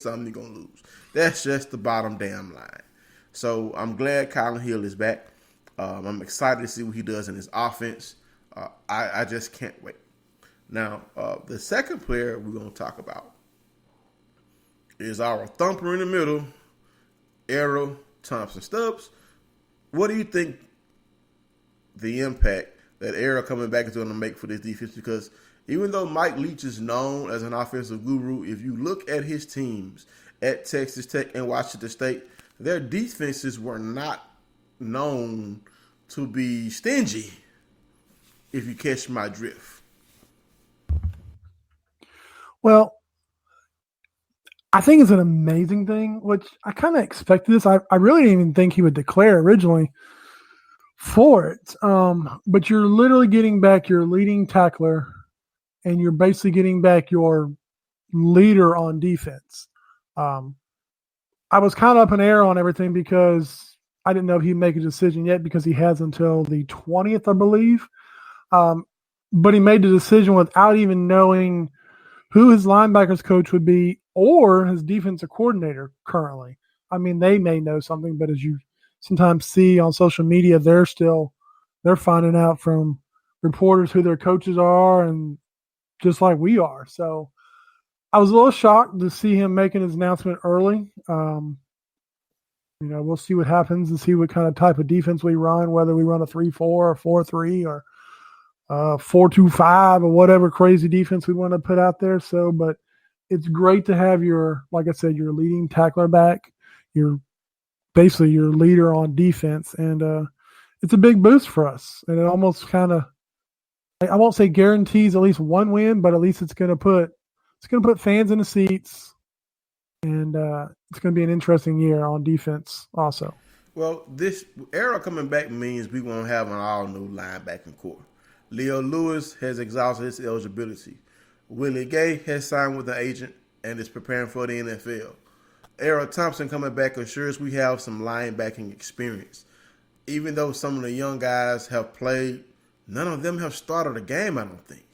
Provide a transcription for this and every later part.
something you're going to lose. That's just the bottom damn line. So I'm glad Kylin Hill is back. I'm excited to see what he does in his offense. I just can't wait. Now, the second player we're going to talk about is our thumper in the middle, Errol Thompson. Stubbs, what do you think the impact that Errol coming back is going to make for this defense? Because even though Mike Leach is known as an offensive guru, if you look at his teams at Texas Tech and Washington State, their defenses were not known to be stingy, if you catch my drift. Well, I think it's an amazing thing, which I kind of expected this. I really didn't even think he would declare originally for it. But you're literally getting back your leading tackler, and you're basically getting back your leader on defense. I was kind of up in the air on everything because I didn't know if he'd make a decision yet because he has until the 20th, I believe. But he made the decision without even knowing who his linebackers coach would be or his defensive coordinator currently. I mean, they may know something, but as you sometimes see on social media, they're finding out from reporters who their coaches are, and just like we are. So I was a little shocked to see him making his announcement early. We'll see what happens and see what kind of type of defense we run, whether we run a 3-4 or 4-3 or 4-2-5 or whatever crazy defense we want to put out there. So, but it's great to have like I said, your leading tackler back, basically your leader on defense. And it's a big boost for us. And it almost kind of, I won't say guarantees at least one win, but at least it's going to put fans in the seats. And it's going to be an interesting year on defense also. Well, this Errol coming back means we won't have an all-new linebacking core. Leo Lewis has exhausted his eligibility. Willie Gay has signed with an agent and is preparing for the NFL. Errol Thompson coming back assures we have some linebacking experience. Even though some of the young guys have played, none of them have started a game, I don't think.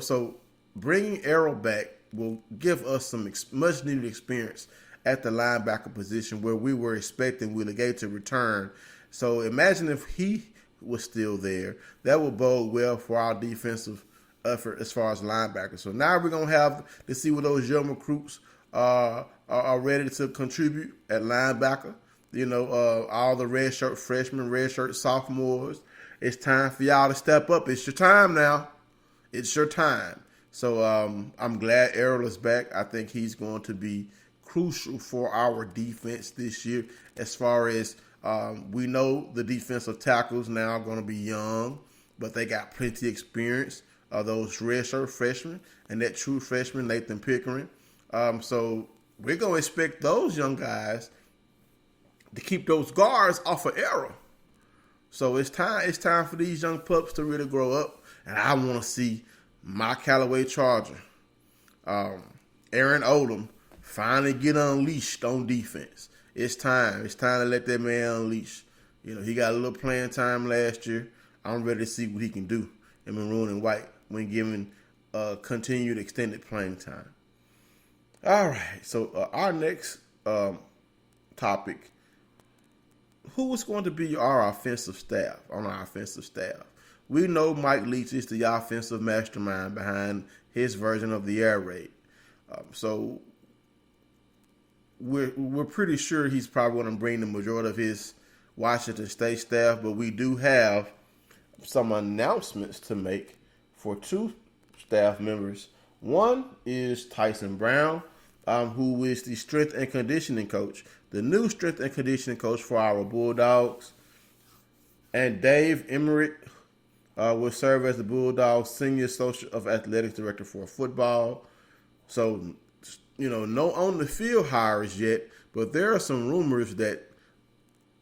So bringing Errol back will give us some much-needed experience at the linebacker position where we were expecting Willie Gay to return. So imagine if he was still there. That would bode well for our defensive effort as far as linebackers. So now we're going to have to see what those young recruits are ready to contribute at linebacker. All the redshirt freshmen, redshirt sophomores. It's time for y'all to step up. It's your time now. It's your time. So I'm glad Errol is back. I think he's going to be crucial for our defense this year. As far as we know, the defensive tackles now are going to be young, but they got plenty of experience. Those redshirt freshmen and that true freshman, Nathan Pickering. So we're going to expect those young guys to keep those guards off of Errol. So it's time for these young pups to really grow up, and I want to see my Callaway Charger, Aaron Odom, finally get unleashed on defense. It's time. It's time to let that man unleash. He got a little playing time last year. I'm ready to see what he can do in maroon and white when given continued extended playing time. All right. So our next topic, who is going to be our offensive staff on our offensive staff? We know Mike Leach is the offensive mastermind behind his version of the air raid. So we're pretty sure he's probably going to bring the majority of his Washington State staff, but we do have some announcements to make for two staff members. One is Tyson Brown, who is the strength and conditioning coach, the new strength and conditioning coach for our Bulldogs. And Dave Emmerich will serve as the Bulldogs Senior Associate of Athletics Director for football. So, no on the field hires yet, but there are some rumors that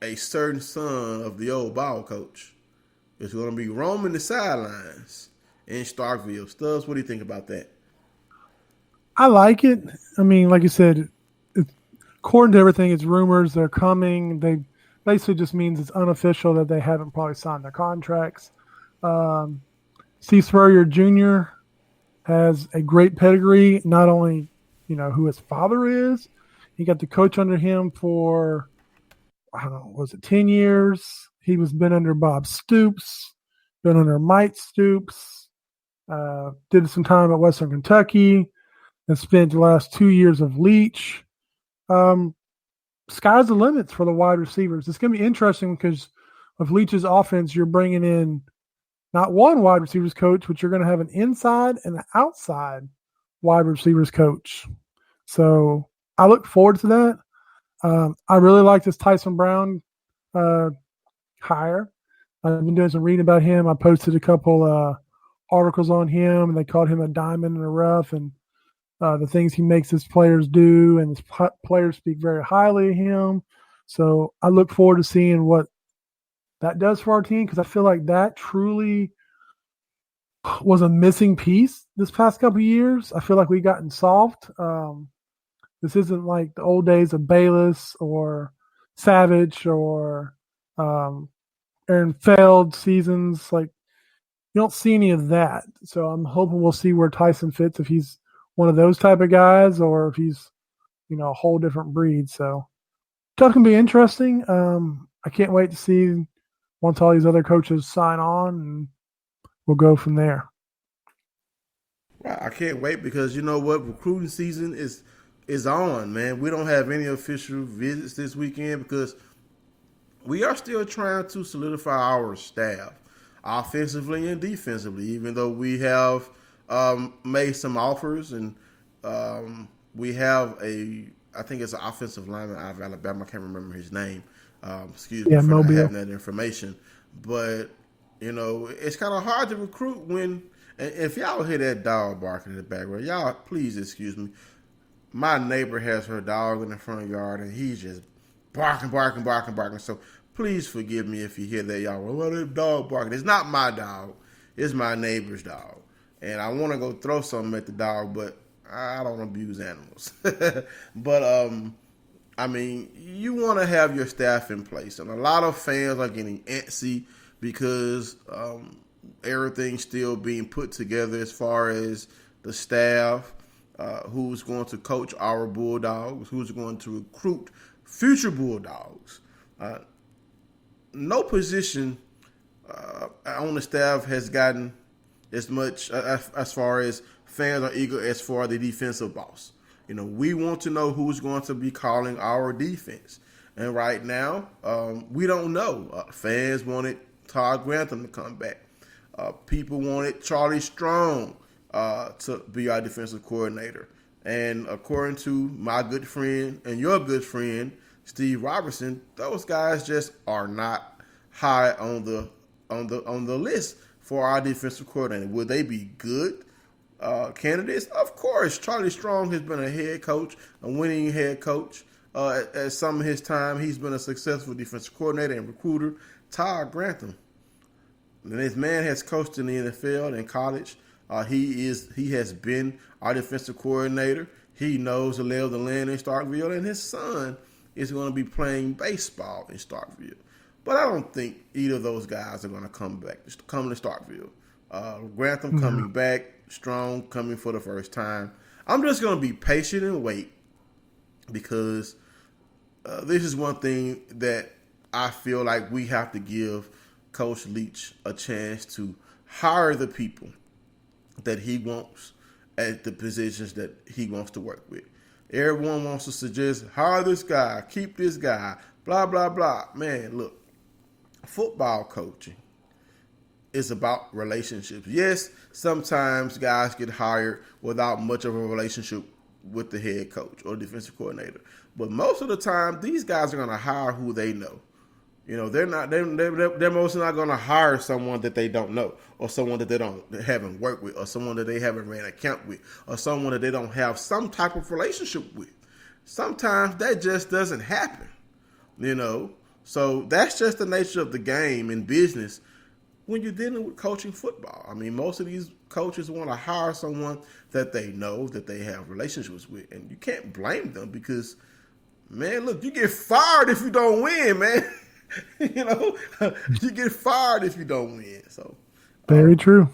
a certain son of the old ball coach is going to be roaming the sidelines in Starkville. Stubbs, what do you think about that? I like it. I mean, like you said, according to everything, it's rumors. They're coming. They basically just means it's unofficial that they haven't probably signed their contracts. Steve Spurrier Jr. has a great pedigree, not only who his father is. He got to coach under him for, I don't know, was it 10 years? He was been under Bob Stoops, been under Mike Stoops, did some time at Western Kentucky, and spent the last 2 years of Leach. Sky's the limits for the wide receivers. It's going to be interesting because with Leach's offense, you're bringing in not one wide receivers coach, but you're going to have an inside and an outside wide receivers coach. So I look forward to that. I really like this Tyson Brown hire. I've been doing some reading about him. I posted a couple articles on him, and they called him a diamond in the rough, and the things he makes his players do, and his players speak very highly of him. So I look forward to seeing what that does for our team, because I feel like that truly was a missing piece this past couple of years. I feel like we've gotten soft. This isn't like the old days of Bayless or Savage or Aaron Feld seasons. Like, you don't see any of that. So I'm hoping we'll see where Tyson fits, if he's one of those type of guys or if he's, a whole different breed. So that can be interesting. I can't wait to see once all these other coaches sign on, and we'll go from there. Right, I can't wait because you know what, recruiting season is on, man. We don't have any official visits this weekend because we are still trying to solidify our staff, offensively and defensively. Even though we have made some offers, and we have I think it's an offensive lineman out of Alabama. I can't remember his name. Excuse me for not having that information. But, it's kind of hard to recruit when, and if y'all hear that dog barking in the background, y'all please excuse me. My neighbor has her dog in the front yard, and he's just barking. So please forgive me if you hear that, y'all. Well, that dog barking. It's not my dog. It's my neighbor's dog. And I want to go throw something at the dog, but I don't abuse animals. But, you want to have your staff in place. And a lot of fans are getting antsy because everything's still being put together as far as the staff, who's going to coach our Bulldogs, who's going to recruit future Bulldogs. No position on the staff has gotten as much as far as fans are eager as for the defensive boss. We want to know who's going to be calling our defense. And right now, we don't know. Fans wanted Todd Grantham to come back. People wanted Charlie Strong to be our defensive coordinator. And according to my good friend and your good friend, Steve Robertson, those guys just are not high on the list for our defensive coordinator. Will they be good candidates? Of course. Charlie Strong has been a head coach, a winning head coach. At some of his time, he's been a successful defensive coordinator and recruiter. Todd Grantham, and this man has coached in the NFL and college. He has been our defensive coordinator. He knows the lay of the land in Starkville, and his son is going to be playing baseball in Starkville. But I don't think either of those guys are going to come to Starkville. Grantham coming back, Strong coming for the first time. I'm just going to be patient and wait, because this is one thing that I feel like we have to give Coach Leach a chance to hire the people that he wants at the positions that he wants to work with. Everyone wants to suggest, hire this guy, keep this guy, blah, blah, blah. Man, look, football coaching is about relationships. Yes, sometimes guys get hired without much of a relationship with the head coach or defensive coordinator. But most of the time, these guys are going to hire who they know. They're mostly not going to hire someone that they don't know, or someone that they haven't worked with, or someone that they haven't ran a camp with, or someone that they don't have some type of relationship with. Sometimes that just doesn't happen, So that's just the nature of the game in business when you're dealing with coaching football. I mean, most of these coaches want to hire someone that they know, that they have relationships with, and you can't blame them because, man, look, you get fired if you don't win, man. You get fired if you don't win. So very true.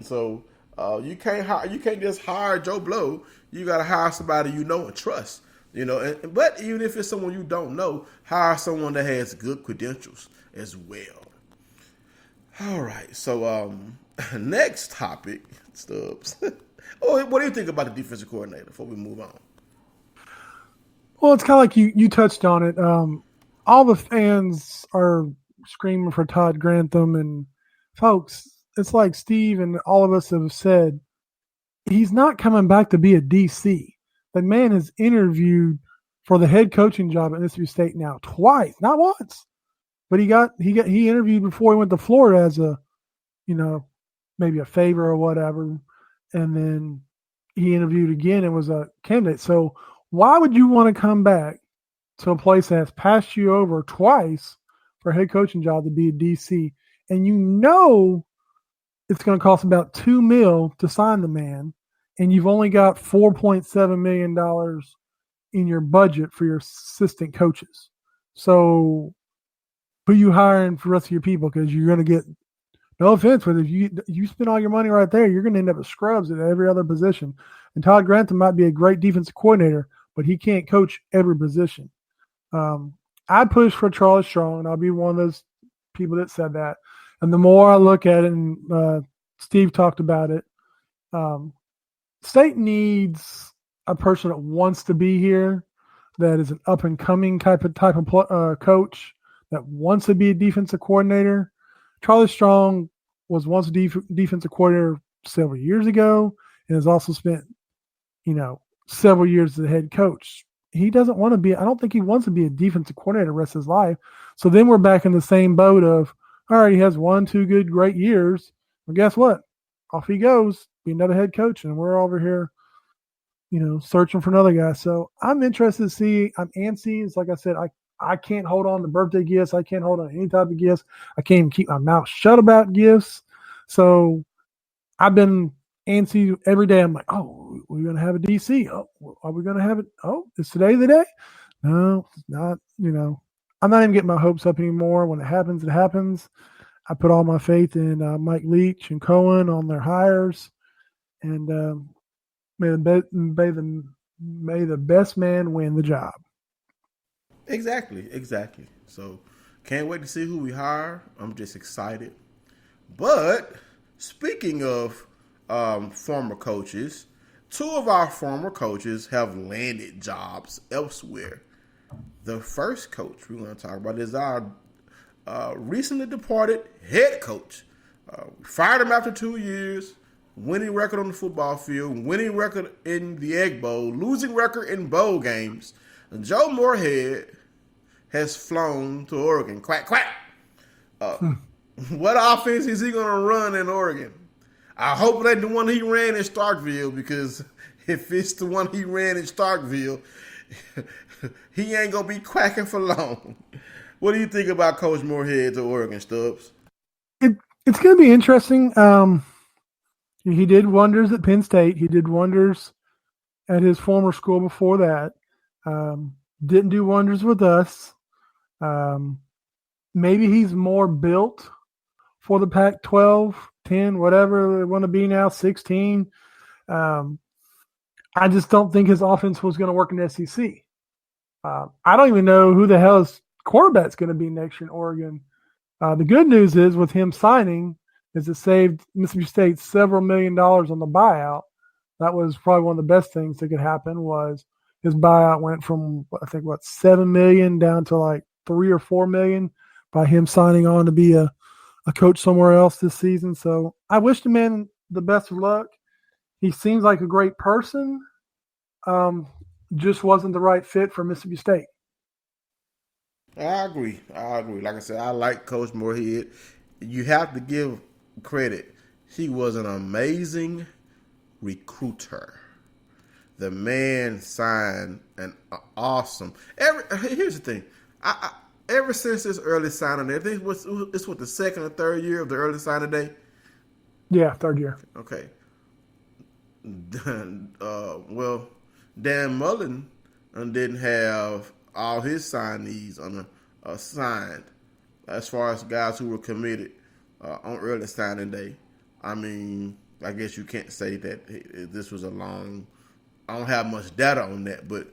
So You can't just hire Joe Blow. You got to hire somebody you know and trust. But even if it's someone you don't know, hire someone that has good credentials as well. All right. So next topic, Stubbs. What do you think about the defensive coordinator before we move on? Well, it's kind of like you touched on it. All the fans are screaming for Todd Grantham, and folks, it's like Steve and all of us have said, he's not coming back to be a DC. The man has interviewed for the head coaching job at Mississippi State now twice, not once, but he interviewed before he went to Florida as a, maybe a favor or whatever, and then he interviewed again and was a candidate. So why would you want to come back to a place that has passed you over twice for a head coaching job to be a DC, and it's going to cost about $2 million to sign the man, and you've only got $4.7 million in your budget for your assistant coaches. So who you hiring for the rest of your people? Because you're going to get, no offense, but if you spend all your money right there, you're going to end up with scrubs at every other position. And Todd Grantham might be a great defensive coordinator, but he can't coach every position. I push for Charlie Strong, and I'll be one of those people that said that. And the more I look at it, and Steve talked about it, State needs a person that wants to be here, that is an up-and-coming type of coach, that wants to be a defensive coordinator. Charlie Strong was once a defensive coordinator several years ago and has also spent, several years as a head coach. He doesn't want to be – I don't think he wants to be a defensive coordinator the rest of his life. So then we're back in the same boat of, all right, he has 1-2 great years. Well, guess what? Off he goes, be another head coach, and we're over here, searching for another guy. So I'm interested to see. I'm antsy. It's like I said, I can't hold on to birthday gifts. I can't hold on to any type of gifts. I can't even keep my mouth shut about gifts. So I've been antsy every day. I'm like, oh, we're going to have a DC. Oh, are we going to have it? Oh, is today the day? No, it's not. I'm not even getting my hopes up anymore. When it happens, it happens. I put all my faith in Mike Leach and Cohen on their hires, and may the best man win the job. Exactly. So can't wait to see who we hire. I'm just excited. But speaking of former coaches, 2 of our former coaches have landed jobs elsewhere. The first coach we're going to talk about is our recently departed head coach. We fired him after 2 years, winning record on the football field, winning record in the Egg Bowl, losing record in bowl games. Joe Moorhead has flown to Oregon. Quack, quack. What offense is he going to run in Oregon? I hope that's the one he ran in Starkville, because if it's the one he ran in Starkville, he ain't going to be quacking for long. What do you think about Coach Moorhead to Oregon, Stubbs? It's going to be interesting. He did wonders at Penn State. He did wonders at his former school before that. Didn't do wonders with us. Maybe he's more built for the Pac-12, 10, whatever they want to be now, 16. I just don't think his offense was going to work in the SEC. I don't even know who the hell his quarterback's going to be next year in Oregon. The good news is with him signing is it saved Mississippi State several $1 million on the buyout. That was probably one of the best things that could happen was his buyout went from, I think, $7 million down to like $3 or $4 million by him signing on to be a coach somewhere else this season. So I wish the man the best of luck. He seems like a great person. Just wasn't the right fit for Mississippi State. I agree. Like I said, I like Coach Moorhead. You have to give credit. He was an amazing recruiter. The man signed an awesome. Here's the thing. Ever since this early signing day, I think it's what the second or third year of the early signing day. Yeah, third year. Okay. Well, Dan Mullen didn't have all his signees signed as far as guys who were committed on early signing day. I mean, I guess you can't say that this was a long. I don't have much data on that, but